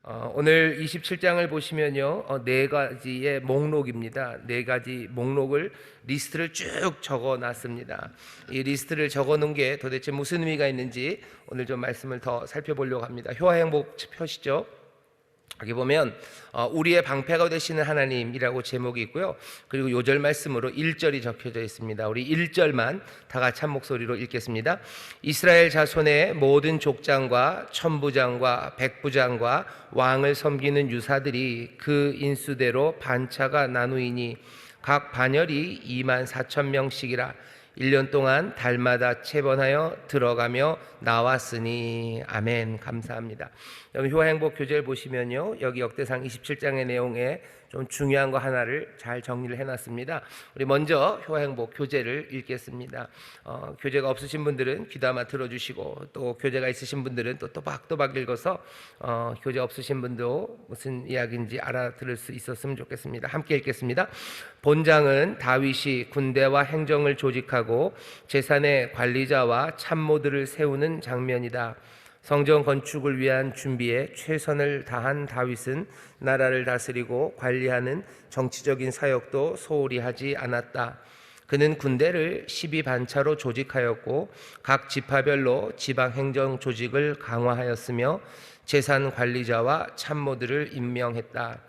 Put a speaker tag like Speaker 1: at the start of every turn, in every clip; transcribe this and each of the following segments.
Speaker 1: 오늘 27장을 보시면요, 네 가지의 목록입니다. 네 가지 목록을 리스트를 쭉 적어 놨습니다. 이 리스트를 적어 놓은 게 도대체 무슨 의미가 있는지 오늘 좀 말씀을 더 살펴보려고 합니다. 효화행복 펴시죠. 여기 보면 우리의 방패가 되시는 하나님이라고 제목이 있고요. 그리고 요절 말씀으로 1절이 적혀져 있습니다. 우리 1절만 다 같이 한 목소리로 읽겠습니다. 이스라엘 자손의 모든 족장과 천부장과 백부장과 왕을 섬기는 유사들이 그 인수대로 반차가 나누이니 각 반열이 2만 4천 명씩이라 1년 동안 달마다 체번하여 들어가며 나왔으니. 아멘. 감사합니다. 여기 효화행복 교재를 보시면요, 여기 역대상 27장의 내용에 좀 중요한 거 하나를 잘 정리를 해놨습니다. 우리 먼저 효화행복 교재를 읽겠습니다. 교재가 없으신 분들은 귀담아 들어주시고, 또 교재가 있으신 분들은 또 또박또박 읽어서 교재 없으신 분도 무슨 이야기인지 알아들을 수 있었으면 좋겠습니다. 함께 읽겠습니다. 본장은 다윗이 군대와 행정을 조직하고 제산의 관리자와 참모들을 세우는 장면이다. 성전 건축을 위한 준비에 최선을 다한 다윗은 나라를 다스리고 관리하는 정치적인 사역도 소홀히 하지 않았다. 그는 군대를 12반차로 조직하였고 각 지파별로 지방행정 조직을 강화하였으며 재산 관리자와 참모들을 임명했다.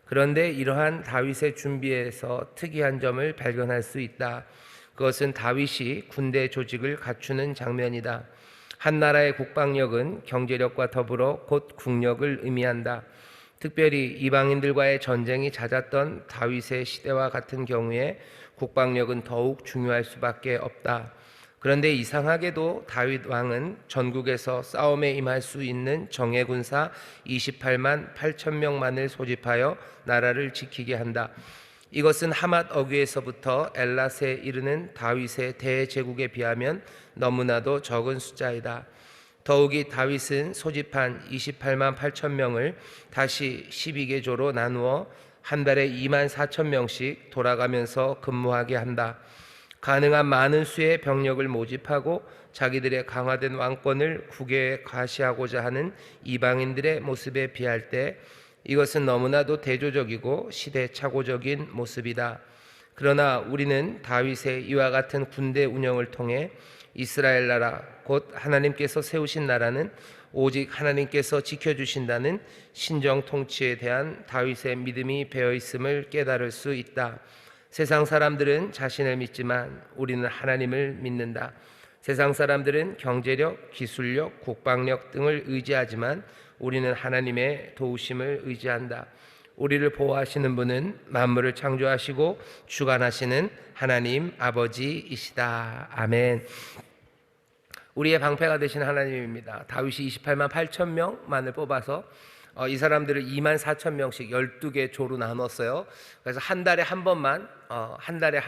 Speaker 1: 그런데 이러한 다윗의 준비에서 특이한 점을 발견할 수 있다. 그것은 다윗이 군대 조직을 갖추는 장면이다. 한 나라의 국방력은 경제력과 더불어 곧 국력을 의미한다. 특별히 이방인들과의 전쟁이 잦았던 다윗의 시대와 같은 경우에 국방력은 더욱 중요할 수밖에 없다. 그런데 이상하게도 다윗 왕은 전국에서 싸움에 임할 수 있는 정예군사 28만 8천 명만을 소집하여 나라를 지키게 한다. 이것은 하맛 어귀에서부터 엘라스에 이르는 다윗의 대제국에 비하면 너무나도 적은 숫자이다. 더욱이 다윗은 소집한 28만 8천 명을 다시 12개조로 나누어 한 달에 2만 4천 명씩 돌아가면서 근무하게 한다. 가능한 많은 수의 병력을 모집하고 자기들의 강화된 왕권을 국외에 과시하고자 하는 이방인들의 모습에 비할 때 이것은 너무나도 대조적이고 시대착오적인 모습이다. 그러나 우리는 다윗의 이와 같은 군대 운영을 통해 이스라엘 나라, 곧 하나님께서 세우신 나라는 오직 하나님께서 지켜주신다는 신정 통치에 대한 다윗의 믿음이 배어있음을 깨달을 수 있다. 세상 사람들은 자신을 믿지만 우리는 하나님을 믿는다. 세상 사람들은 경제력, 기술력, 국방력 등을 의지하지만 우리는 하나님의 도우심을 의지한다. 우리를 보호하시는 분은 만물을 창조하시고 주관하시는 하나님 아버지이시다. 아멘. 우리의 방패가 되신 하나님입니다. 다윗이 28만 8천 명만을 뽑아서 이 사람들을 2만 4천 명씩 12개 조로 나눴어요. 그래서 한 달에 한 번만 한 달에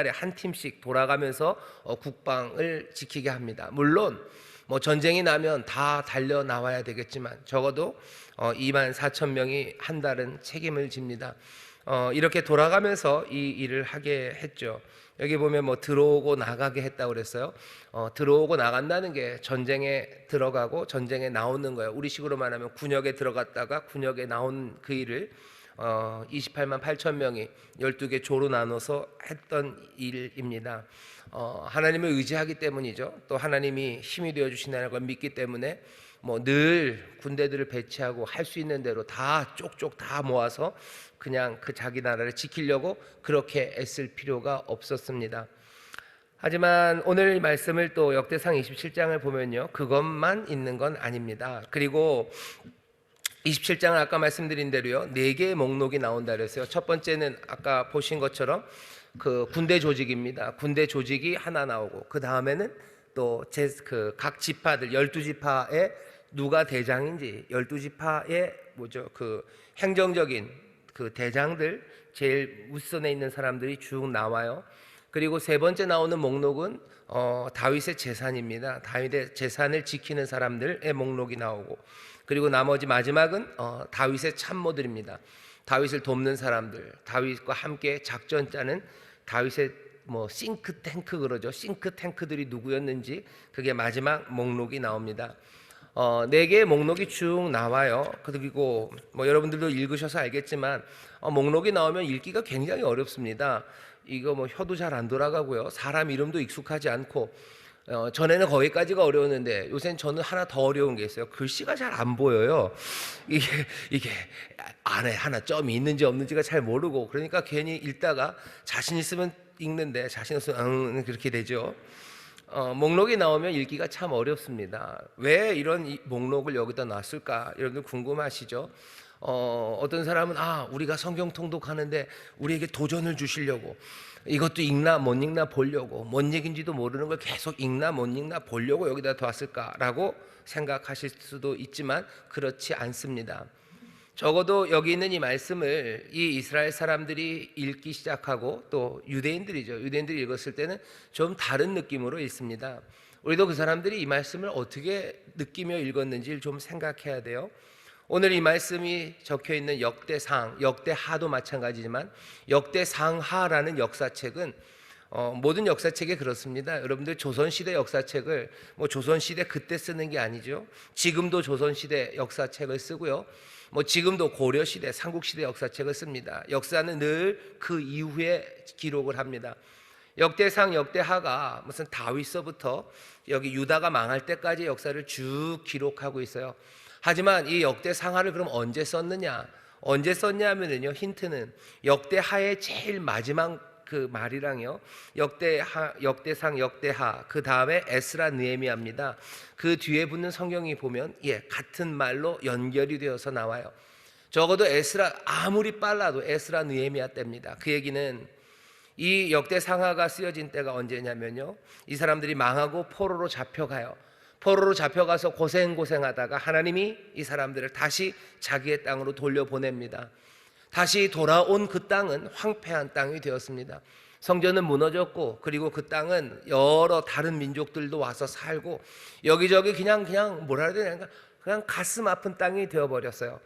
Speaker 1: 한 팀씩 돌아가면서 국방을 지키게 합니다. 물론 뭐 전쟁이 나면 다 달려 나와야 되겠지만 적어도 2만 4천 명이 한 달은 책임을 집니다. 이렇게 돌아가면서 이 일을 하게 했죠. 여기 보면 뭐 들어오고 나가게 했다고 그랬어요. 들어오고 나간다는 게 전쟁에 들어가고 전쟁에 나오는 거예요. 우리식으로 말하면 군역에 들어갔다가 군역에 나온 그 일을 28만 8천 명이 12개 조로 나눠서 했던 일입니다. 하나님을 의지하기 때문이죠. 또 하나님이 힘이 되어 주신다는 걸 믿기 때문에 뭐 늘 군대들을 배치하고 할 수 있는 대로 다 쪽쪽 다 모아서 그냥 그 자기 나라를 지키려고 그렇게 애쓸 필요가 없었습니다. 하지만 오늘 말씀을 또 역대상 27장을 보면요, 그것만 있는 건 아닙니다. 그리고 27장은 아까 말씀드린 대로요, 4개의 목록이 나온다 그랬어요. 첫 번째는 아까 보신 것처럼 그 군대 조직입니다. 군대 조직이 하나 나오고, 그 다음에는 또 각 지파들 12지파에 누가 대장인지 12지파의 그 행정적인 그 대장들, 제일 윗선에 있는 사람들이 쭉 나와요. 그리고 세 번째 나오는 목록은 다윗의 재산입니다. 다윗의 재산을 지키는 사람들의 목록이 나오고, 그리고 나머지 마지막은 다윗의 참모들입니다. 다윗을 돕는 사람들, 다윗과 함께 작전 짜는 다윗의 뭐 싱크탱크 그러죠. 싱크탱크들이 누구였는지 그게 마지막 목록이 나옵니다. 네 개의 목록이 쭉 나와요. 그리고 뭐 여러분들도 읽으셔서 알겠지만 목록이 나오면 읽기가 굉장히 어렵습니다. 이거 뭐 혀도 잘 안 돌아가고요. 사람 이름도 익숙하지 않고 전에는 거기까지가 어려웠는데 요새는 저는 하나 더 어려운 게 있어요. 글씨가 잘 안 보여요. 이게 안에 하나 점이 있는지 없는지가 잘 모르고, 그러니까 괜히 읽다가 자신 있으면 읽는데 자신 없으면 그렇게 되죠. 목록이 나오면 읽기가 참 어렵습니다. 왜 이런 목록을 여기다 놨을까? 여러분들 궁금하시죠? 어떤 사람은 우리가 성경 통독하는데 우리에게 도전을 주시려고 이것도 읽나 못 읽나 보려고, 뭔 얘기인지도 모르는 걸 계속 읽나 못 읽나 보려고 여기다 뒀을까라고 생각하실 수도 있지만 그렇지 않습니다. 적어도 여기 있는 이 말씀을 이 이스라엘 사람들이 읽기 시작하고 또 유대인들이 읽었을 때는 좀 다른 느낌으로 읽습니다. 우리도 그 사람들이 이 말씀을 어떻게 느끼며 읽었는지를 좀 생각해야 돼요. 오늘 이 말씀이 적혀 있는 역대상, 역대하도 마찬가지지만 역대상하라는 역사책은 모든 역사책이 그렇습니다. 여러분들 조선시대 역사책을 뭐 조선시대 그때 쓰는 게 아니죠. 지금도 조선시대 역사책을 쓰고요. 뭐 지금도 고려시대, 삼국시대 역사책을 씁니다. 역사는 늘 그 이후에 기록을 합니다. 역대상, 역대하가 무슨 다윗서부터 여기 유다가 망할 때까지 역사를 쭉 기록하고 있어요. 하지만 이 역대상하를 그럼 언제 썼느냐? 언제 썼냐면요, 힌트는 역대하의 제일 마지막 그 말이랑요, 역대상, 역대하, 그 다음에 에스라 느헤미야입니다. 그 뒤에 붙는 성경이 보면 같은 말로 연결이 되어서 나와요. 적어도 에스라, 아무리 빨라도 에스라 느헤미야 때입니다. 그 얘기는 이 역대상하가 쓰여진 때가 언제냐면요, 이 사람들이 망하고 포로로 잡혀가요. 포로로 잡혀가서 고생하다가 하나님이 이 사람들을 다시 자기의 땅으로 돌려보냅니다. 다시 돌아온 그 땅은 황폐한 땅이 되었습니다. 성전은 무너졌고, 그리고 그 땅은 여러 다른 민족들도 와서 살고, 여기저기 그냥 뭐라 해야 되나, 그냥 가슴 아픈 땅이 되어버렸어요.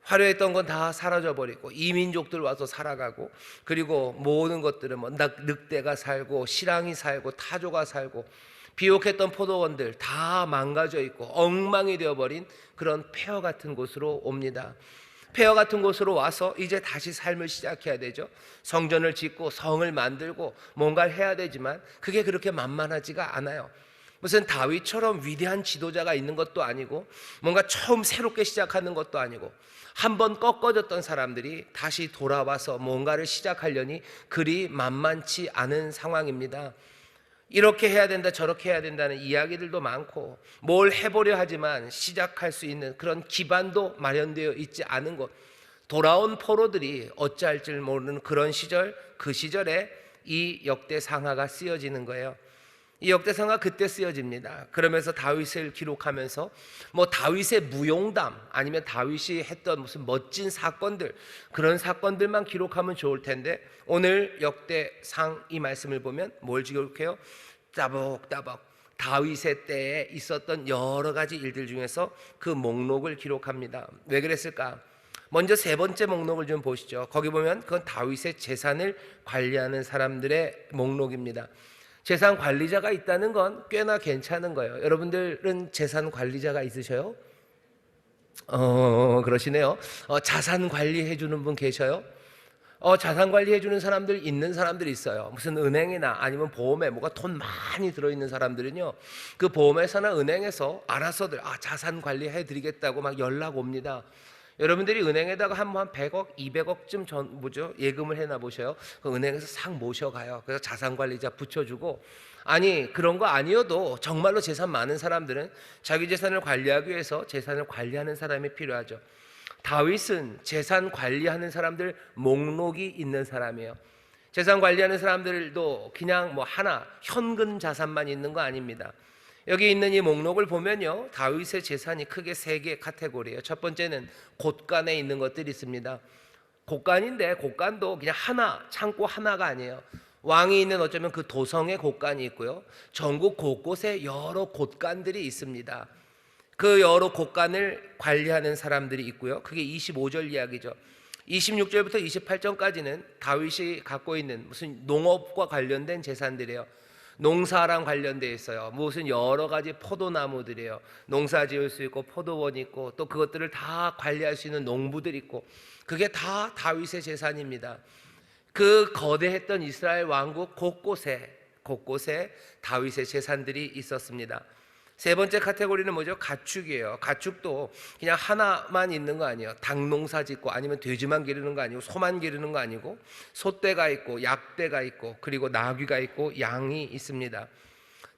Speaker 1: 화려했던 건 다 사라져버리고 이민족들 와서 살아가고, 그리고 모든 것들은 뭐 늑대가 살고 실랑이 살고 타조가 살고 비옥했던 포도원들 다 망가져 있고 엉망이 되어버린 그런 폐허 같은 곳으로 옵니다. 폐허 같은 곳으로 와서 이제 다시 삶을 시작해야 되죠. 성전을 짓고 성을 만들고 뭔가를 해야 되지만 그게 그렇게 만만하지가 않아요. 무슨 다윗처럼 위대한 지도자가 있는 것도 아니고 뭔가 처음 새롭게 시작하는 것도 아니고, 한번 꺾어졌던 사람들이 다시 돌아와서 뭔가를 시작하려니 그리 만만치 않은 상황입니다. 이렇게 해야 된다 저렇게 해야 된다는 이야기들도 많고, 뭘 해보려 하지만 시작할 수 있는 그런 기반도 마련되어 있지 않은 것, 돌아온 포로들이 어찌할 줄 모르는 그런 시절, 그 시절에 이 역대상하가 쓰여지는 거예요. 이 역대상하 그때 쓰여집니다. 그러면서 다윗을 기록하면서 뭐 다윗의 무용담, 아니면 다윗이 했던 무슨 멋진 사건들, 그런 사건들만 기록하면 좋을 텐데, 오늘 역대상 이 말씀을 보면 뭘 기록해요? 따박따박 다윗의 때에 있었던 여러 가지 일들 중에서 그 목록을 기록합니다. 왜 그랬을까? 먼저 세 번째 목록을 좀 보시죠. 거기 보면 그건 다윗의 재산을 관리하는 사람들의 목록입니다. 재산 관리자가 있다는 건 꽤나 괜찮은 거예요. 여러분들은 재산 관리자가 있으셔요? 그러시네요. 자산 관리해 주는 분 계셔요? 자산 관리해 주는 사람들, 있는 사람들이 있어요. 무슨 은행이나 아니면 보험에 뭐가 돈 많이 들어있는 사람들은요, 그 보험회사나 은행에서 알아서들 자산 관리해 드리겠다고 막 연락 옵니다. 여러분들이 은행에다가 한 100억, 200억쯤 예금을 해놔 보셔요. 그 은행에서 싹 모셔가요. 그래서 자산관리자 붙여주고, 아니 그런 거 아니어도 정말로 재산 많은 사람들은 자기 재산을 관리하기 위해서 재산을 관리하는 사람이 필요하죠. 다윗은 재산 관리하는 사람들 목록이 있는 사람이에요. 재산 관리하는 사람들도 그냥 뭐 하나 현금 자산만 있는 거 아닙니다. 여기 있는 이 목록을 보면요, 다윗의 재산이 크게 세 개의 카테고리예요. 첫 번째는 곳간에 있는 것들이 있습니다. 곳간인데 곳간도 그냥 하나, 창고 하나가 아니에요. 왕이 있는 어쩌면 그 도성의 곳간이 있고요, 전국 곳곳에 여러 곳간들이 있습니다. 그 여러 곳간을 관리하는 사람들이 있고요. 그게 25절 이야기죠. 26절부터 28절까지는 다윗이 갖고 있는 무슨 농업과 관련된 재산들이에요. 농사랑 관련되어 있어요. 무슨 여러 가지 포도나무들이에요. 농사 지을 수 있고 포도원 있고 또 그것들을 다 관리할 수 있는 농부들 있고, 그게 다 다윗의 재산입니다. 그 거대했던 이스라엘 왕국 곳곳에 다윗의 재산들이 있었습니다. 세 번째 카테고리는 뭐죠? 가축이에요. 가축도 그냥 하나만 있는 거 아니에요. 닭농사 짓고 아니면 돼지만 기르는 거 아니고 소만 기르는 거 아니고 소떼가 있고 약떼가 있고 그리고 나귀가 있고 양이 있습니다.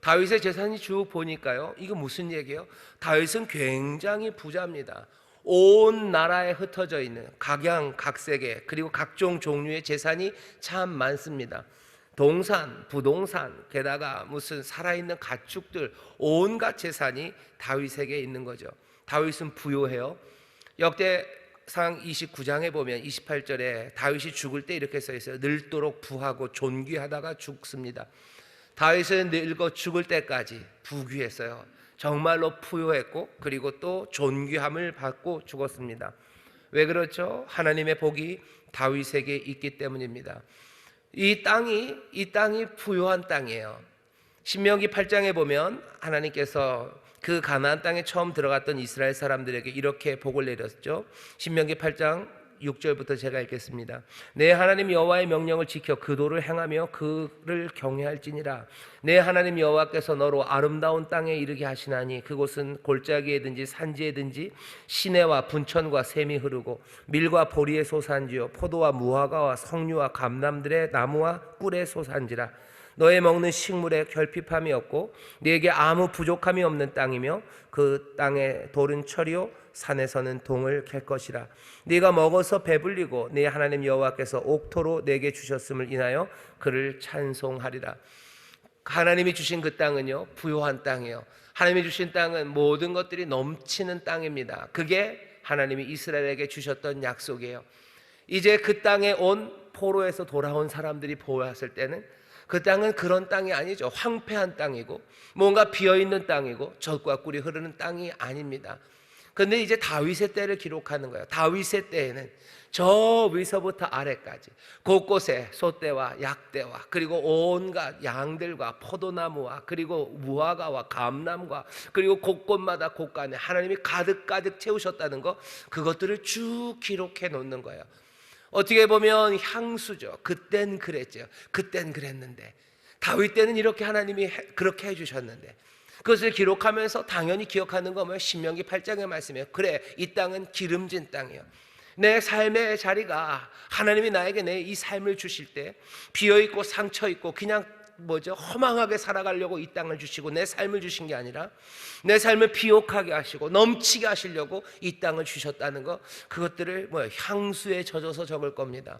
Speaker 1: 다윗의 재산이 쭉 보니까요, 이거 무슨 얘기예요? 다윗은 굉장히 부자입니다. 온 나라에 흩어져 있는 각양각색의 그리고 각종 종류의 재산이 참 많습니다. 동산, 부동산, 게다가 무슨 살아있는 가축들, 온갖 재산이 다윗에게 있는 거죠. 다윗은 부유해요. 역대상 29장에 보면 28절에 다윗이 죽을 때 이렇게 써 있어요. 늙도록 부하고 존귀하다가 죽습니다. 다윗은 늙어 죽을 때까지 부귀했어요. 정말로 부유했고 그리고 또 존귀함을 받고 죽었습니다. 왜 그렇죠? 하나님의 복이 다윗에게 있기 때문입니다. 이 땅이 부유한 땅이에요. 신명기 8장에 보면 하나님께서 그 가나안 땅에 처음 들어갔던 이스라엘 사람들에게 이렇게 복을 내렸죠. 신명기 8장 6절부터 제가 읽겠습니다. 내 하나님 여호와의 명령을 지켜 그 도를 행하며 그를 경외할지니라. 내 하나님 여호와께서 너로 아름다운 땅에 이르게 하시나니 그곳은 골짜기에든지 산지에든지 시내와 분천과 샘이 흐르고 밀과 보리의 소산지요 포도와 무화과와 석류와 감람들의 나무와 꿀의 소산지라. 너의 먹는 식물에 결핍함이 없고 네게 아무 부족함이 없는 땅이며 그 땅의 돌은 철이요 산에서는 동을 캘 것이라. 네가 먹어서 배불리고 네 하나님 여호와께서 옥토로 내게 주셨음을 인하여 그를 찬송하리라. 하나님이 주신 그 땅은요, 부유한 땅이에요. 하나님이 주신 땅은 모든 것들이 넘치는 땅입니다. 그게 하나님이 이스라엘에게 주셨던 약속이에요. 이제 그 땅에 온 포로에서 돌아온 사람들이 보았을 때는 그 땅은 그런 땅이 아니죠. 황폐한 땅이고 뭔가 비어있는 땅이고 젖과 꿀이 흐르는 땅이 아닙니다. 그런데 이제 다윗의 때를 기록하는 거예요. 다윗의 때에는 저 위서부터 아래까지 곳곳에 소떼와 약떼와 그리고 온갖 양들과 포도나무와 그리고 무화과와 감람과 그리고 곳곳마다 곳간에 하나님이 가득가득 채우셨다는 거, 그것들을 쭉 기록해 놓는 거예요. 어떻게 보면 향수죠. 그땐 그랬죠. 그땐 그랬는데 다윗 때는 이렇게 하나님이 그렇게 해주셨는데, 그것을 기록하면서 당연히 기억하는 거 뭐예요? 신명기 8장의 말씀이에요. 그래, 이 땅은 기름진 땅이에요. 내 삶의 자리가 하나님이 나에게 내 이 삶을 주실 때 비어있고 상처있고 그냥 허망하게 살아가려고 이 땅을 주시고 내 삶을 주신 게 아니라 내 삶을 비옥하게 하시고 넘치게 하시려고 이 땅을 주셨다는 거, 그것들을 향수에 젖어서 적을 겁니다.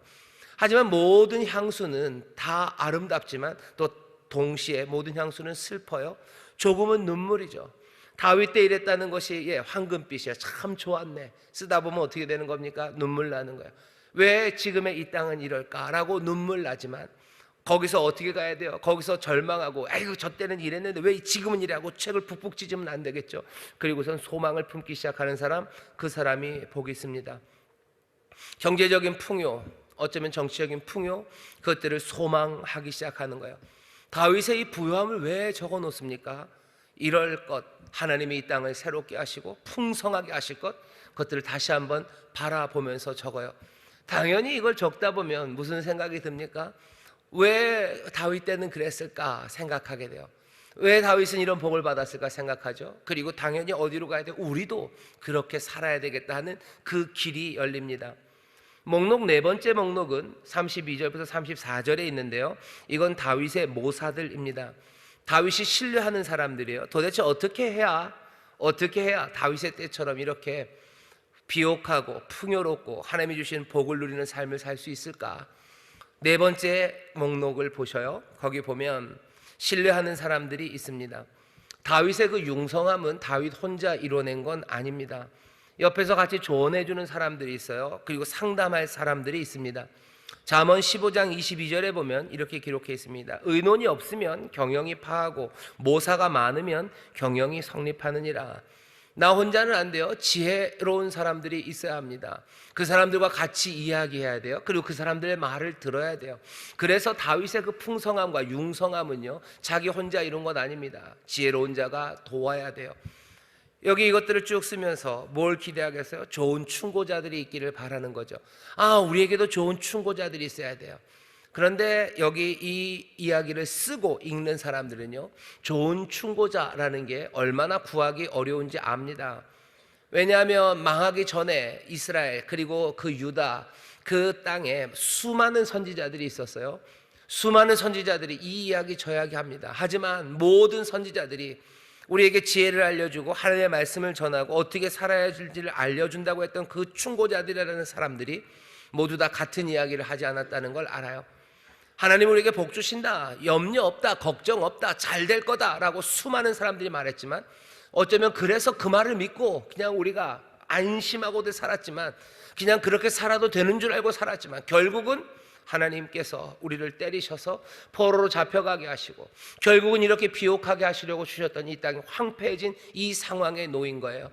Speaker 1: 하지만 모든 향수는 다 아름답지만 또 동시에 모든 향수는 슬퍼요. 조금은 눈물이죠. 다윗 때 이랬다는 것이 황금빛이야. 참 좋았네. 쓰다 보면 어떻게 되는 겁니까? 눈물 나는 거예요. 왜 지금의 이 땅은 이럴까라고 눈물 나지만 거기서 어떻게 가야 돼요? 거기서 절망하고 아이고 저 때는 이랬는데 왜 지금은 이래하고 책을 푹푹 찢으면 안 되겠죠. 그리고선 소망을 품기 시작하는 사람, 그 사람이 복이 있습니다. 경제적인 풍요, 어쩌면 정치적인 풍요, 그것들을 소망하기 시작하는 거예요. 다윗의 이 부유함을 왜 적어 놓습니까? 이럴 것, 하나님이 이 땅을 새롭게 하시고 풍성하게 하실 것, 그것들을 다시 한번 바라보면서 적어요. 당연히 이걸 적다 보면 무슨 생각이 듭니까? 왜 다윗 때는 그랬을까 생각하게 돼요. 왜 다윗은 이런 복을 받았을까 생각하죠. 그리고 당연히 어디로 가야 돼요? 우리도 그렇게 살아야 되겠다 하는 그 길이 열립니다. 목록 네 번째 목록은 32절부터 34절에 있는데요, 이건 다윗의 모사들입니다. 다윗이 신뢰하는 사람들이에요. 도대체 어떻게 해야 다윗의 때처럼 이렇게 비옥하고 풍요롭고 하나님이 주신 복을 누리는 삶을 살 수 있을까? 네 번째 목록을 보셔요. 거기 보면 신뢰하는 사람들이 있습니다. 다윗의 그 융성함은 다윗 혼자 이뤄낸 건 아닙니다. 옆에서 같이 조언해주는 사람들이 있어요. 그리고 상담할 사람들이 있습니다. 잠언 15장 22절에 보면 이렇게 기록해 있습니다. 의논이 없으면 경영이 파하고 모사가 많으면 경영이 성립하느니라. 나 혼자는 안 돼요. 지혜로운 사람들이 있어야 합니다. 그 사람들과 같이 이야기해야 돼요. 그리고 그 사람들의 말을 들어야 돼요. 그래서 다윗의 그 풍성함과 융성함은요, 자기 혼자 이룬 것 아닙니다. 지혜로운 자가 도와야 돼요. 여기 이것들을 쭉 쓰면서 뭘 기대하겠어요? 좋은 충고자들이 있기를 바라는 거죠. 우리에게도 좋은 충고자들이 있어야 돼요. 그런데 여기 이 이야기를 쓰고 읽는 사람들은요, 좋은 충고자라는 게 얼마나 구하기 어려운지 압니다. 왜냐하면 망하기 전에 이스라엘 그리고 그 유다 그 땅에 수많은 선지자들이 있었어요. 수많은 선지자들이 이 이야기 저 이야기 합니다. 하지만 모든 선지자들이 우리에게 지혜를 알려주고 하나님의 말씀을 전하고 어떻게 살아야 할지를 알려준다고 했던 그 충고자들이라는 사람들이 모두 다 같은 이야기를 하지 않았다는 걸 알아요. 하나님 우리에게 복 주신다, 염려 없다, 걱정 없다, 잘 될 거다 라고 수많은 사람들이 말했지만, 어쩌면 그래서 그 말을 믿고 그냥 우리가 안심하고도 살았지만, 그냥 그렇게 살아도 되는 줄 알고 살았지만, 결국은 하나님께서 우리를 때리셔서 포로로 잡혀가게 하시고 결국은 이렇게 비옥하게 하시려고 주셨던 이 땅이 황폐해진 이 상황에 놓인 거예요.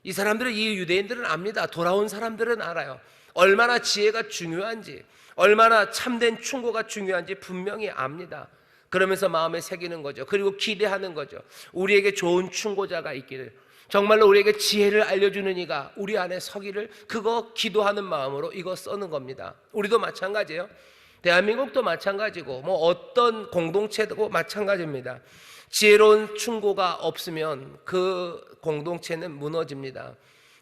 Speaker 1: 이 사람들은, 이 유대인들은 압니다. 돌아온 사람들은 알아요. 얼마나 지혜가 중요한지, 얼마나 참된 충고가 중요한지 분명히 압니다. 그러면서 마음에 새기는 거죠. 그리고 기대하는 거죠. 우리에게 좋은 충고자가 있기를, 정말로 우리에게 지혜를 알려주는 이가 우리 안에 서기를, 그거 기도하는 마음으로 이거 써는 겁니다. 우리도 마찬가지예요. 대한민국도 마찬가지고 어떤 공동체도 마찬가지입니다. 지혜로운 충고가 없으면 그 공동체는 무너집니다.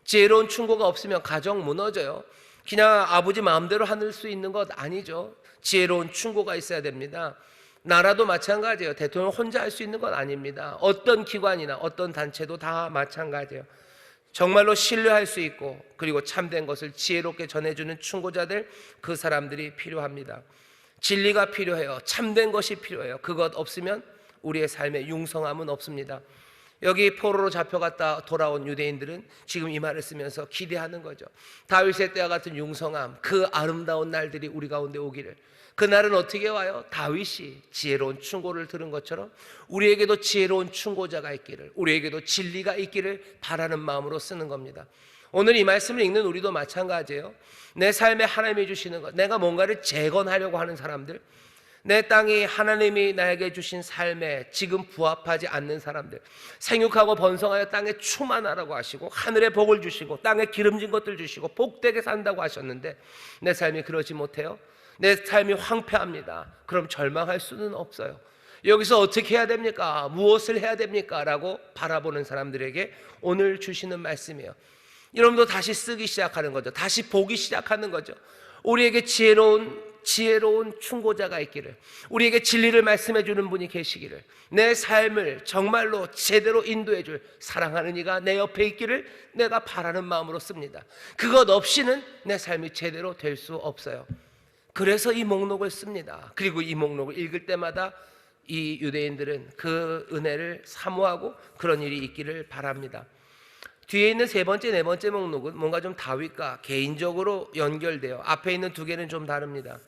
Speaker 1: 지혜로운 충고가 없으면 가정 무너져요. 그냥 아버지 마음대로 할 수 있는 것 아니죠. 지혜로운 충고가 있어야 됩니다. 나라도 마찬가지예요. 대통령 혼자 할 수 있는 건 아닙니다. 어떤 기관이나 어떤 단체도 다 마찬가지예요. 정말로 신뢰할 수 있고 그리고 참된 것을 지혜롭게 전해주는 충고자들, 그 사람들이 필요합니다. 진리가 필요해요. 참된 것이 필요해요. 그것 없으면 우리의 삶에 융성함은 없습니다. 여기 포로로 잡혀갔다 돌아온 유대인들은 지금 이 말을 쓰면서 기대하는 거죠. 다윗의 때와 같은 융성함, 그 아름다운 날들이 우리 가운데 오기를. 그날은 어떻게 와요? 다윗이 지혜로운 충고를 들은 것처럼 우리에게도 지혜로운 충고자가 있기를, 우리에게도 진리가 있기를 바라는 마음으로 쓰는 겁니다. 오늘 이 말씀을 읽는 우리도 마찬가지예요. 내 삶에 하나님이 주시는 것, 내가 뭔가를 재건하려고 하는 사람들, 내 땅이 하나님이 나에게 주신 삶에 지금 부합하지 않는 사람들, 생육하고 번성하여 땅에 충만하라고 하시고 하늘의 복을 주시고 땅에 기름진 것들 주시고 복되게 산다고 하셨는데 내 삶이 그러지 못해요. 내 삶이 황폐합니다. 그럼 절망할 수는 없어요. 여기서 어떻게 해야 됩니까? 무엇을 해야 됩니까? 라고 바라보는 사람들에게 오늘 주시는 말씀이에요. 여러분도 다시 쓰기 시작하는 거죠. 다시 보기 시작하는 거죠. 우리에게 지혜로운 충고자가 있기를, 우리에게 진리를 말씀해 주는 분이 계시기를, 내 삶을 정말로 제대로 인도해 줄 사랑하는 이가 내 옆에 있기를 내가 바라는 마음으로 씁니다. 그것 없이는 내 삶이 제대로 될 수 없어요. 그래서 이 목록을 씁니다. 그리고 이 목록을 읽을 때마다 이 유대인들은 그 은혜를 사모하고 그런 일이 있기를 바랍니다. 뒤에 있는 세 번째, 네 번째 목록은 뭔가 좀 다윗과 개인적으로 연결돼요. 앞에 있는 두 개는 좀 다릅니다.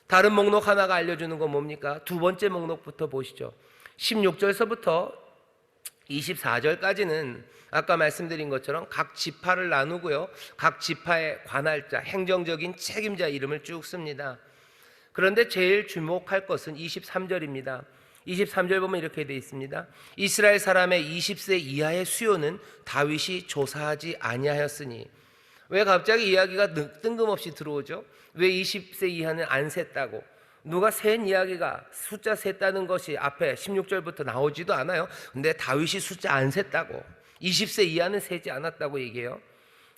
Speaker 1: 다른 목록 하나가 알려주는 건 뭡니까? 두 번째 목록부터 보시죠. 16절서부터 24절까지는 아까 말씀드린 것처럼 각 지파를 나누고요, 각 지파의 관할자, 행정적인 책임자 이름을 쭉 씁니다. 그런데 제일 주목할 것은 23절입니다. 23절 보면 이렇게 되어 있습니다. 이스라엘 사람의 20세 이하의 수요는 다윗이 조사하지 아니하였으니. 왜 갑자기 이야기가 뜬금없이 들어오죠? 왜 20세 이하는 안 셌다고? 누가 센 이야기가 숫자 셌다는 것이 앞에 16절부터 나오지도 않아요. 근데 다윗이 숫자 안 셌다고, 20세 이하는 세지 않았다고 얘기해요.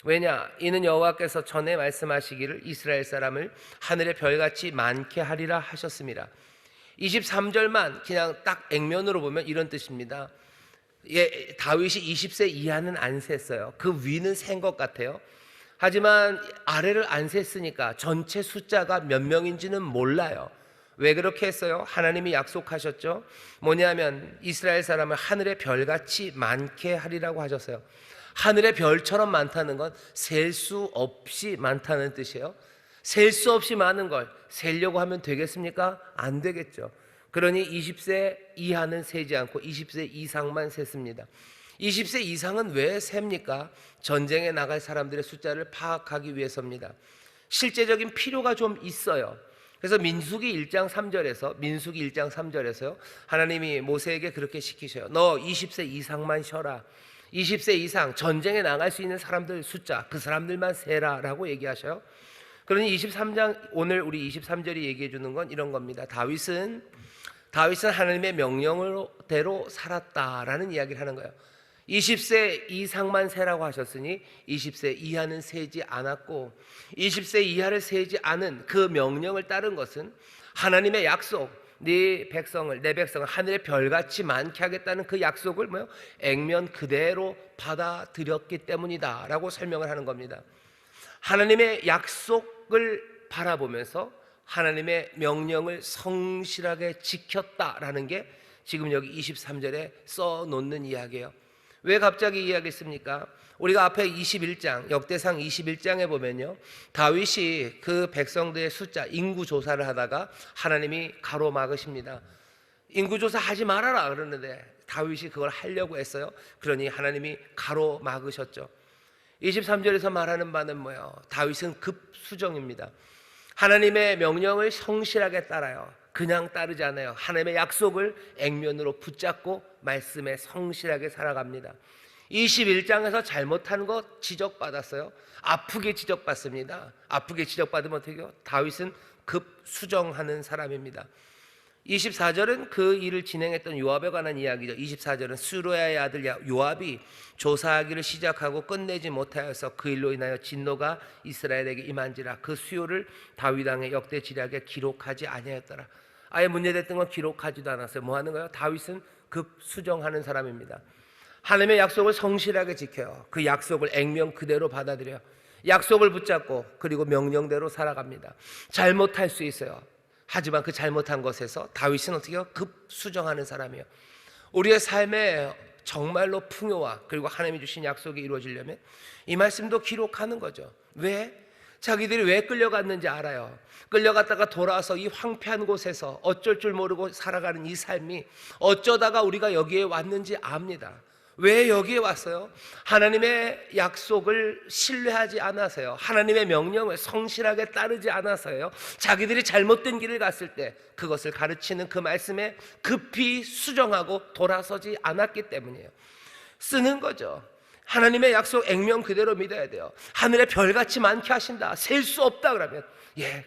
Speaker 1: 왜냐? 이는 여호와께서 전에 말씀하시기를 이스라엘 사람을 하늘의 별같이 많게 하리라 하셨습니다. 23절만 그냥 딱 액면으로 보면 이런 뜻입니다. 다윗이 20세 이하는 안 셌어요. 그 위는 센 것 같아요. 하지만 아래를 안 셌으니까 전체 숫자가 몇 명인지는 몰라요. 왜 그렇게 했어요? 하나님이 약속하셨죠. 뭐냐면 이스라엘 사람을 하늘의 별같이 많게 하리라고 하셨어요. 하늘의 별처럼 많다는 건 셀 수 없이 많다는 뜻이에요. 셀 수 없이 많은 걸 세려고 하면 되겠습니까? 안 되겠죠. 그러니 20세 이하는 세지 않고 20세 이상만 셌습니다. 20세 이상은 왜 셉니까? 전쟁에 나갈 사람들의 숫자를 파악하기 위해서입니다. 실제적인 필요가 좀 있어요. 그래서 민수기 1장 3절에서요. 하나님이 모세에게 그렇게 시키셔요. 너 20세 이상만 쉬어라. 20세 이상 전쟁에 나갈 수 있는 사람들 숫자, 그 사람들만 세라라고 얘기하셔요. 그러니 23장, 오늘 우리 23절이 얘기해 주는 건 이런 겁니다. 다윗은 하나님의 명령대로 살았다라는 이야기를 하는 거예요. 20세 이상만 세라고 하셨으니 20세 이하는 세지 않았고, 20세 이하를 세지 않은 그 명령을 따른 것은 하나님의 약속, 내 백성을 하늘의 별같이 많게 하겠다는 그 약속을 액면 그대로 받아들였기 때문이다 라고 설명을 하는 겁니다. 하나님의 약속을 바라보면서 하나님의 명령을 성실하게 지켰다라는 게 지금 여기 23절에 써놓는 이야기예요. 왜 갑자기 이야기했습니까? 우리가 앞에 21장, 역대상 21장에 보면요, 다윗이 그 백성들의 숫자, 인구 조사를 하다가 하나님이 가로막으십니다. 인구 조사 하지 말아라 그러는데 다윗이 그걸 하려고 했어요. 그러니 하나님이 가로막으셨죠. 23절에서 말하는 바는 뭐예요? 다윗은 급수정입니다. 하나님의 명령을 성실하게 따라요. 그냥 따르지 않아요. 하나님의 약속을 액면으로 붙잡고 말씀에 성실하게 살아갑니다. 21장에서 잘못한 것 지적받았어요. 아프게 지적받습니다. 아프게 지적받으면 어떻게 해요? 다윗은 급수정하는 사람입니다. 24절은 그 일을 진행했던 요압에 관한 이야기죠. 24절은 스루야의 아들 요압이 조사하기를 시작하고 끝내지 못하여서 그 일로 인하여 진노가 이스라엘에게 임한지라. 그 수요를 다윗 왕의 역대 지략에 기록하지 아니하였더라. 아예 문제됐던 건 기록하지도 않았어요. 뭐 하는 거예요? 다윗은 급수정하는 사람입니다. 하나님의 약속을 성실하게 지켜요. 그 약속을 액면 그대로 받아들여요. 약속을 붙잡고 그리고 명령대로 살아갑니다. 잘못할 수 있어요. 하지만 그 잘못한 것에서 다윗은 어떻게 해요? 급수정하는 사람이에요. 우리의 삶에 정말로 풍요와 그리고 하나님이 주신 약속이 이루어지려면 이 말씀도 기록하는 거죠. 왜? 자기들이 왜 끌려갔는지 알아요. 끌려갔다가 돌아와서 이 황폐한 곳에서 어쩔 줄 모르고 살아가는 이 삶이 어쩌다가 우리가 여기에 왔는지 압니다. 왜 여기에 왔어요? 하나님의 약속을 신뢰하지 않아서요. 하나님의 명령을 성실하게 따르지 않아서요. 자기들이 잘못된 길을 갔을 때 그것을 가르치는 그 말씀에 급히 수정하고 돌아서지 않았기 때문이에요. 쓰는 거죠. 하나님의 약속 액면 그대로 믿어야 돼요. 하늘에 별같이 많게 하신다. 셀 수 없다 그러면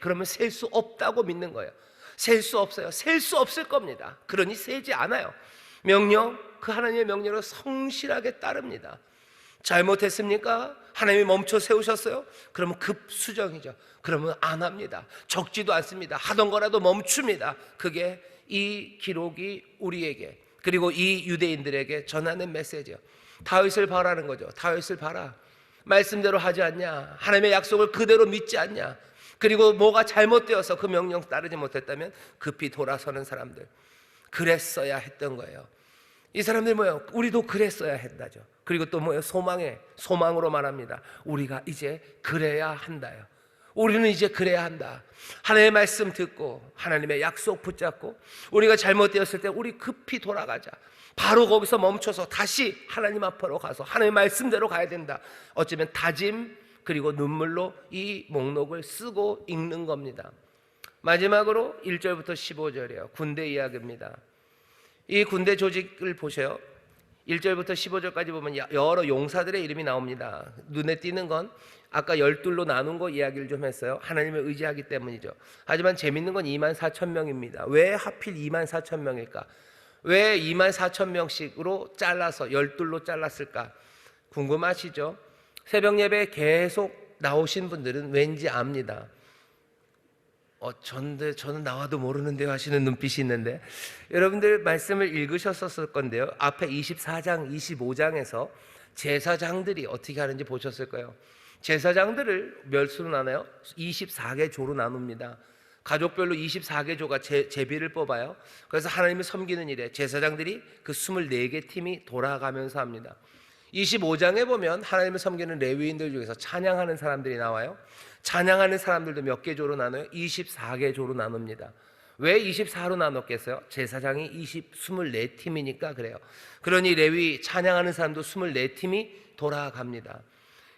Speaker 1: 그러면 셀 수 없다고 믿는 거예요. 셀 수 없어요. 셀 수 없을 겁니다. 그러니 세지 않아요. 명령, 그 하나님의 명령을 성실하게 따릅니다. 잘못했습니까? 하나님이 멈춰 세우셨어요? 그러면 급수정이죠. 그러면 안 합니다. 적지도 않습니다. 하던 거라도 멈춥니다. 그게 이 기록이 우리에게 그리고 이 유대인들에게 전하는 메시지예요. 다윗을 바라는 거죠. 다윗을 봐라. 말씀대로 하지 않냐? 하나님의 약속을 그대로 믿지 않냐? 그리고 뭐가 잘못되어서 그 명령 따르지 못했다면 급히 돌아서는 사람들, 그랬어야 했던 거예요. 이 사람들 뭐예요? 우리도 그랬어야 했다죠. 그리고 또 뭐예요? 소망으로 말합니다. 우리가 이제 그래야 한다요. 우리는 이제 그래야 한다. 하나님의 말씀 듣고 하나님의 약속 붙잡고 우리가 잘못되었을 때 우리 급히 돌아가자. 바로 거기서 멈춰서 다시 하나님 앞으로 가서 하나님의 말씀대로 가야 된다. 어쩌면 다짐 그리고 눈물로 이 목록을 쓰고 읽는 겁니다. 마지막으로 1절부터 15절이에요. 군대 이야기입니다. 이 군대 조직을 보세요. 1절부터 15절까지 보면 여러 용사들의 이름이 나옵니다. 눈에 띄는 건 아까 12로 나눈 거 이야기를 좀 했어요. 하나님을 의지하기 때문이죠. 하지만 재밌는 건 24,000명입니다. 왜 하필 24,000명일까? 왜 24,000명씩으로 잘라서 12로 잘랐을까? 궁금하시죠? 새벽 예배에 계속 나오신 분들은 왠지 압니다. 저는 나와도 모르는데요 하시는 눈빛이 있는데, 여러분들 말씀을 읽으셨을 건데요. 앞에 24장, 25장에서 제사장들이 어떻게 하는지 보셨을 거예요. 제사장들을 몇 수로 나눠요? 24개 조로 나눕니다. 가족별로 24개 조가 제비를 뽑아요. 그래서 하나님을 섬기는 일에 제사장들이 그 24개 팀이 돌아가면서 합니다. 25장에 보면 하나님을 섬기는 레위인들 중에서 찬양하는 사람들이 나와요. 찬양하는 사람들도 몇 개 조로 나눠요? 24개 조로 나눕니다. 왜 24로 나눴겠어요? 제사장이 24팀이니까 그래요. 그러니 레위 찬양하는 사람도 24팀이 돌아갑니다.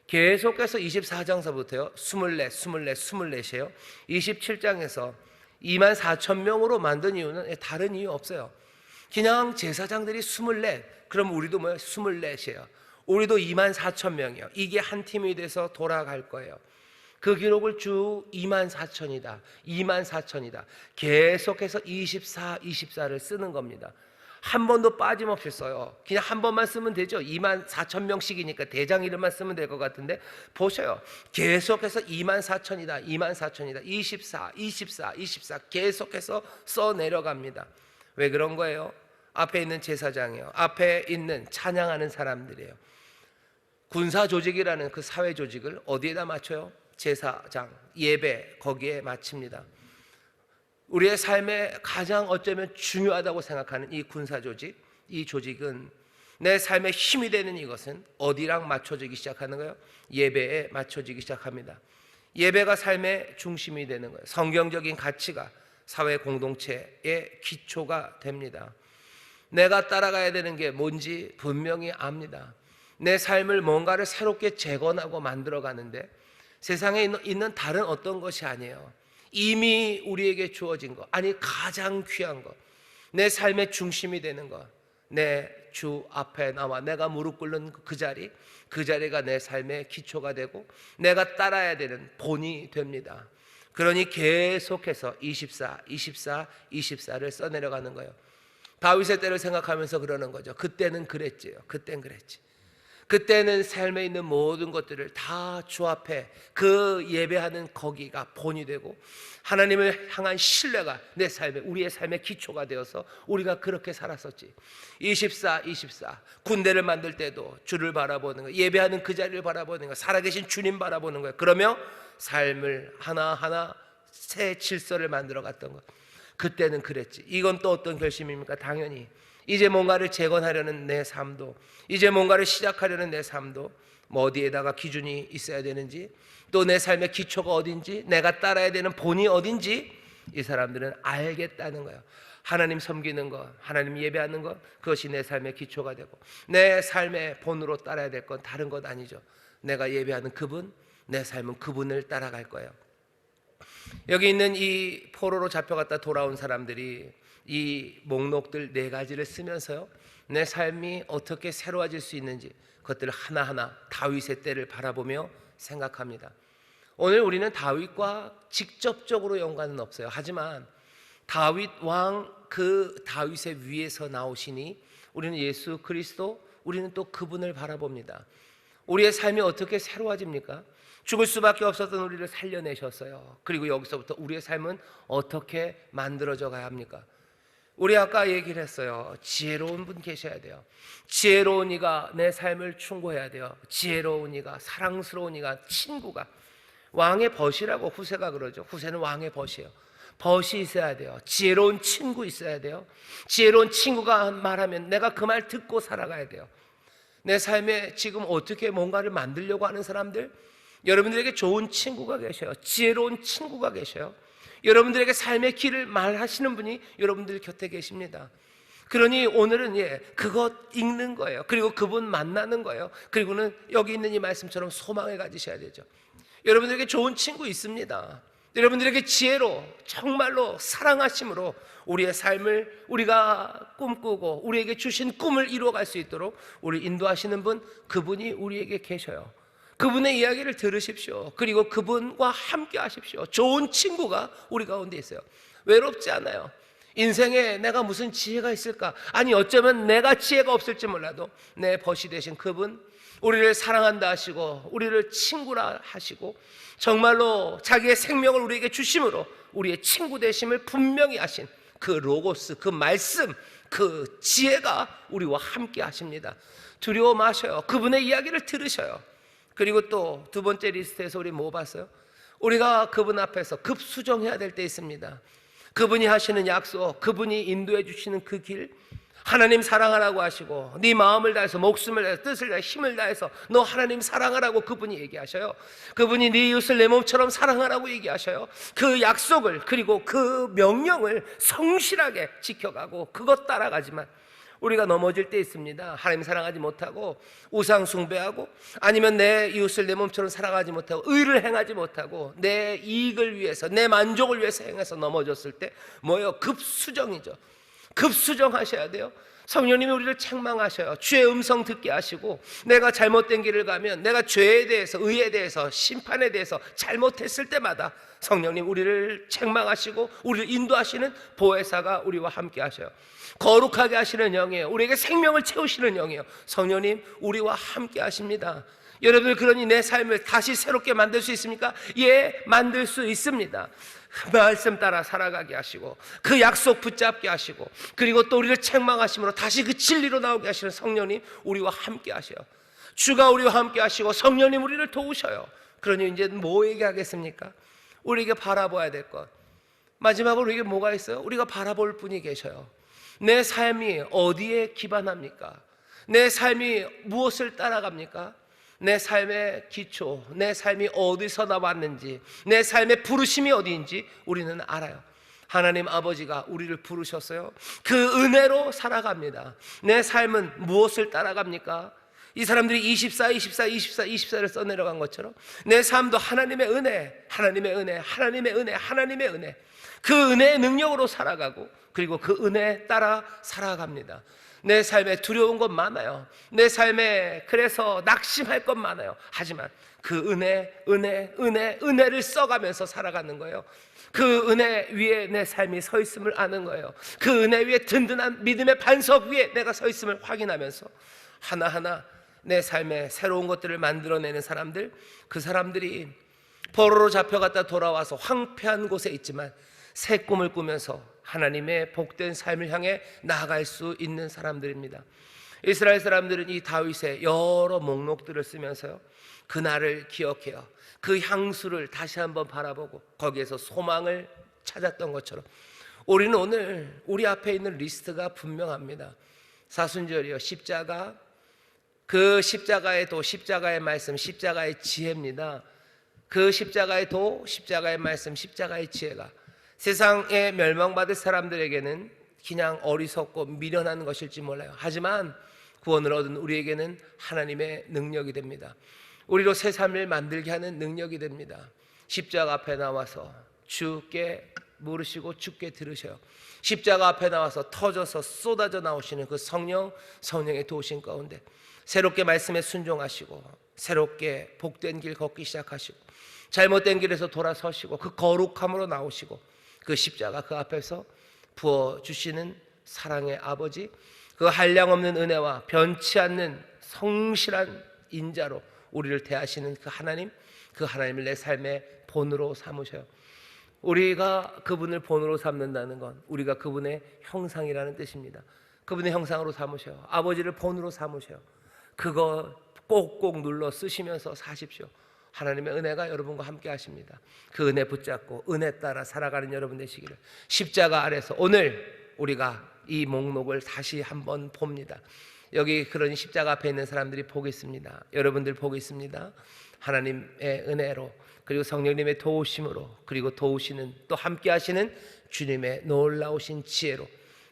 Speaker 1: 계속해서 24장서부터요 24, 24, 24이에요. 27장에서 24,000명으로 만든 이유는 다른 이유 없어요. 그냥 제사장들이 24, 그럼 우리도 뭐예요? 24이에요. 우리도 24,000명이요. 이게 한 팀이 돼서 돌아갈 거예요. 그 기록을 쭉 24,000이다 24,000이다 계속해서 24, 24를 쓰는 겁니다. 한 번도 빠짐없이 써요. 그냥 한 번만 쓰면 되죠. 24,000명씩이니까 대장 이름만 쓰면 될 것 같은데 보셔요. 계속해서 24,000이다 24,000이다 24, 24, 24 계속해서 써 내려갑니다. 왜 그런 거예요? 앞에 있는 제사장이에요. 앞에 있는 찬양하는 사람들이에요. 군사 조직이라는 그 사회 조직을 어디에다 맞춰요? 제사장, 예배 거기에 마칩니다. 우리의 삶에 가장 어쩌면 중요하다고 생각하는 이 군사 조직, 이 조직은 내 삶에 힘이 되는 이것은 어디랑 맞춰지기 시작하는 거예요? 예배에 맞춰지기 시작합니다. 예배가 삶의 중심이 되는 거예요. 성경적인 가치가 사회 공동체의 기초가 됩니다. 내가 따라가야 되는 게 뭔지 분명히 압니다. 내 삶을 뭔가를 새롭게 재건하고 만들어 가는데 세상에 있는 다른 어떤 것이 아니에요. 이미 우리에게 주어진 것, 아니 가장 귀한 것, 내 삶의 중심이 되는 것, 내 주 앞에 나와 내가 무릎 꿇는 그 자리, 그 자리가 내 삶의 기초가 되고 내가 따라야 되는 본이 됩니다. 그러니 계속해서 24, 24, 24를 써내려가는 거예요. 다윗의 때를 생각하면서 그러는 거죠. 그때는 그랬지요. 그땐 그랬지. 그때는 삶에 있는 모든 것들을 다 주 앞에 그 예배하는 거기가 본이 되고 하나님을 향한 신뢰가 내 삶에 우리의 삶의 기초가 되어서 우리가 그렇게 살았었지. 24, 24 군대를 만들 때도 주를 바라보는 거예요. 예배하는 그 자리를 바라보는 거예요. 살아계신 주님 바라보는 거예요. 그러며 삶을 하나하나 새 질서를 만들어 갔던 것. 그때는 그랬지. 이건 또 어떤 결심입니까? 당연히 이제 뭔가를 재건하려는 내 삶도, 이제 뭔가를 시작하려는 내 삶도 뭐 어디에다가 기준이 있어야 되는지, 또 내 삶의 기초가 어딘지, 내가 따라야 되는 본이 어딘지 이 사람들은 알겠다는 거예요. 하나님 섬기는 것, 하나님 예배하는 것, 그것이 내 삶의 기초가 되고 내 삶의 본으로 따라야 될 건 다른 것 아니죠. 내가 예배하는 그분, 내 삶은 그분을 따라갈 거예요. 여기 있는 이 포로로 잡혀갔다 돌아온 사람들이 이 목록들 4가지를 쓰면서요 내 삶이 어떻게 새로워질 수 있는지 그것들을 하나하나 다윗의 때를 바라보며 생각합니다. 오늘 우리는 다윗과 직접적으로 연관은 없어요. 하지만 다윗 왕 그 다윗의 위에서 나오시니 우리는 예수 그리스도, 우리는 또 그분을 바라봅니다. 우리의 삶이 어떻게 새로워집니까? 죽을 수밖에 없었던 우리를 살려내셨어요. 그리고 여기서부터 우리의 삶은 어떻게 만들어져 가야 합니까? 우리 아까 얘기를 했어요. 지혜로운 분 계셔야 돼요. 지혜로운 이가 내 삶을 충고해야 돼요. 지혜로운 이가, 사랑스러운 이가, 친구가. 왕의 벗이라고 후세가 그러죠. 후세는 왕의 벗이에요. 벗이 있어야 돼요. 지혜로운 친구 있어야 돼요. 지혜로운 친구가 말하면 내가 그 말 듣고 살아가야 돼요. 내 삶에 지금 어떻게 뭔가를 만들려고 하는 사람들, 여러분들에게 좋은 친구가 계셔요. 지혜로운 친구가 계셔요. 여러분들에게 삶의 길을 말하시는 분이 여러분들 곁에 계십니다. 그러니 오늘은 그것 읽는 거예요. 그리고 그분 만나는 거예요. 그리고는 여기 있는 이 말씀처럼 소망을 가지셔야 되죠. 여러분들에게 좋은 친구 있습니다. 여러분들에게 지혜로 정말로 사랑하심으로 우리의 삶을 우리가 꿈꾸고 우리에게 주신 꿈을 이루어갈 수 있도록 우리 인도하시는 분, 그분이 우리에게 계셔요. 그분의 이야기를 들으십시오. 그리고 그분과 함께 하십시오. 좋은 친구가 우리 가운데 있어요. 외롭지 않아요. 인생에 내가 무슨 지혜가 있을까? 아니 어쩌면 내가 지혜가 없을지 몰라도 내 벗이 되신 그분, 우리를 사랑한다 하시고 우리를 친구라 하시고 정말로 자기의 생명을 우리에게 주심으로 우리의 친구 되심을 분명히 하신 그 로고스, 그 말씀, 그 지혜가 우리와 함께 하십니다. 두려워 마셔요. 그분의 이야기를 들으셔요. 그리고 또 두 번째 리스트에서 우리 뭐 봤어요? 우리가 그분 앞에서 급수정해야 될 때 있습니다. 그분이 하시는 약속, 그분이 인도해 주시는 그 길, 하나님 사랑하라고 하시고 네 마음을 다해서 목숨을 다해서 뜻을 다해서 힘을 다해서 너 하나님 사랑하라고 그분이 얘기하셔요. 그분이 네 이웃을 내 몸처럼 사랑하라고 얘기하셔요. 그 약속을 그리고 그 명령을 성실하게 지켜가고 그것 따라가지만 우리가 넘어질 때 있습니다. 하나님 사랑하지 못하고 우상 숭배하고 아니면 내 이웃을 내 몸처럼 사랑하지 못하고 의를 행하지 못하고 내 이익을 위해서 내 만족을 위해서 행해서 넘어졌을 때 뭐예요? 급수정이죠. 급수정하셔야 돼요. 성령님이 우리를 책망하셔요. 주의 음성 듣게 하시고 내가 잘못된 길을 가면 내가 죄에 대해서 의에 대해서 심판에 대해서 잘못했을 때마다 성령님 우리를 책망하시고 우리를 인도하시는 보혜사가 우리와 함께 하셔요. 거룩하게 하시는 영이에요. 우리에게 생명을 채우시는 영이에요. 성령님 우리와 함께 하십니다. 여러분들 그러니 내 삶을 다시 새롭게 만들 수 있습니까? 예, 만들 수 있습니다. 말씀 따라 살아가게 하시고 그 약속 붙잡게 하시고 그리고 또 우리를 책망하심으로 다시 그 진리로 나오게 하시는 성령님 우리와 함께 하셔요. 주가 우리와 함께 하시고 성령님 우리를 도우셔요. 그러니 이제 뭐 얘기하겠습니까? 우리에게 바라봐야 될 것, 마지막으로 우리에게 뭐가 있어요? 우리가 바라볼 분이 계셔요. 내 삶이 어디에 기반합니까? 내 삶이 무엇을 따라갑니까? 내 삶의 기초, 내 삶이 어디서 나왔는지, 내 삶의 부르심이 어디인지 우리는 알아요. 하나님 아버지가 우리를 부르셨어요. 그 은혜로 살아갑니다. 내 삶은 무엇을 따라갑니까? 이 사람들이 24를 써내려간 것처럼 내 삶도 하나님의 은혜, 하나님의 은혜, 하나님의 은혜, 하나님의 은혜, 그 은혜의 능력으로 살아가고 그리고 그 은혜에 따라 살아갑니다. 내 삶에 두려운 것 많아요. 내 삶에 그래서 낙심할 것 많아요. 하지만 그 은혜를 써가면서 살아가는 거예요. 그 은혜 위에 내 삶이 서 있음을 아는 거예요. 그 은혜 위에 든든한 믿음의 반석 위에 내가 서 있음을 확인하면서 하나하나 내 삶에 새로운 것들을 만들어내는 사람들, 그 사람들이 포로로 잡혀갔다 돌아와서 황폐한 곳에 있지만 새 꿈을 꾸면서 하나님의 복된 삶을 향해 나아갈 수 있는 사람들입니다. 이스라엘 사람들은 이 다윗의 여러 목록들을 쓰면서요, 그날을 기억해요. 그 향수를 다시 한번 바라보고 거기에서 소망을 찾았던 것처럼 우리는 오늘 우리 앞에 있는 리스트가 분명합니다. 사순절이요, 십자가, 그 십자가의 도, 십자가의 말씀, 십자가의 지혜입니다. 그 십자가의 도, 십자가의 말씀, 십자가의 지혜가 세상에 멸망받을 사람들에게는 그냥 어리석고 미련한 것일지 몰라요. 하지만 구원을 얻은 우리에게는 하나님의 능력이 됩니다. 우리로 새 삶을 만들게 하는 능력이 됩니다. 십자가 앞에 나와서 주께 물으시고 주께 들으셔요. 십자가 앞에 나와서 터져서 쏟아져 나오시는 그 성령의 도우심 가운데 새롭게 말씀에 순종하시고 새롭게 복된 길 걷기 시작하시고 잘못된 길에서 돌아서시고 그 거룩함으로 나오시고 그 십자가 그 앞에서 부어주시는 사랑의 아버지, 그 한량없는 은혜와 변치 않는 성실한 인자로 우리를 대하시는 그 하나님, 그 하나님을 내 삶의 본으로 삼으셔요. 우리가 그분을 본으로 삼는다는 건 우리가 그분의 형상이라는 뜻입니다. 그분의 형상으로 삼으셔요. 아버지를 본으로 삼으셔요. 그거 꼭꼭 눌러 쓰시면서 사십시오. 하나님의 은혜가 여러분과 함께 하십니다. 그 은혜 붙잡고 은혜 따라 살아가는 여러분 되시기를. 십자가 아래서 오늘 우리가 이 목록을 다시 한번 봅니다. 여기 그런 십자가 앞에 있는 사람들이 보고 있습니다. 여러분들 보고 있습니다. 하나님의 은혜로 그리고 성령님의 도우심으로 그리고 도우시는 또 함께 하시는 주님의 놀라우신 지혜로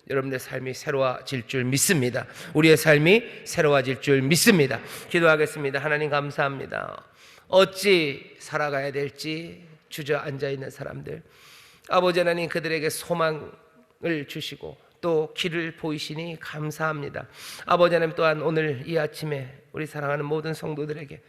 Speaker 1: 여러분의 삶이 새로워질 줄 믿습니다. 우리의 삶이 새로워질 줄 믿습니다. 기도하겠습니다. 하나님 감사합니다. 어찌 살아가야 될지 주저앉아 있는 사람들, 아버지 하나님 그들에게 소망을 주시고 또 길을 보이시니 감사합니다. 아버지 하나님 또한 오늘 이 아침에 우리 사랑하는 모든 성도들에게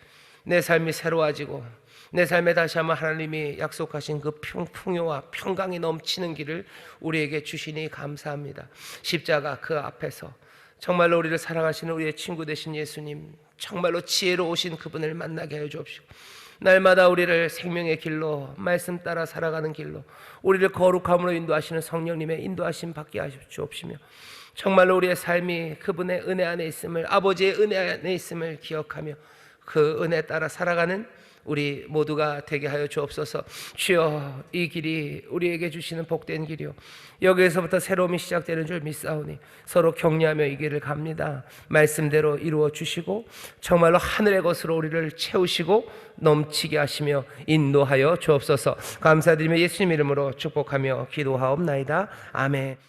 Speaker 1: 내 삶이 새로워지고 내 삶에 다시 한번 하나님이 약속하신 그 풍요와 평강이 넘치는 길을 우리에게 주시니 감사합니다. 십자가 그 앞에서 정말로 우리를 사랑하시는 우리의 친구 되신 예수님, 정말로 지혜로우신 그분을 만나게 해 주옵시고 날마다 우리를 생명의 길로 말씀 따라 살아가는 길로 우리를 거룩함으로 인도하시는 성령님의 인도하심 받게 하여 주옵시며 정말로 우리의 삶이 그분의 은혜 안에 있음을, 아버지의 은혜 안에 있음을 기억하며 그 은혜 따라 살아가는 우리 모두가 되게 하여 주옵소서. 주여, 이 길이 우리에게 주시는 복된 길이요, 여기에서부터 새로움이 시작되는 줄 믿사오니 서로 격려하며 이 길을 갑니다. 말씀대로 이루어 주시고 정말로 하늘의 것으로 우리를 채우시고 넘치게 하시며 인도하여 주옵소서. 감사드리며 예수님 이름으로 축복하며 기도하옵나이다. 아멘.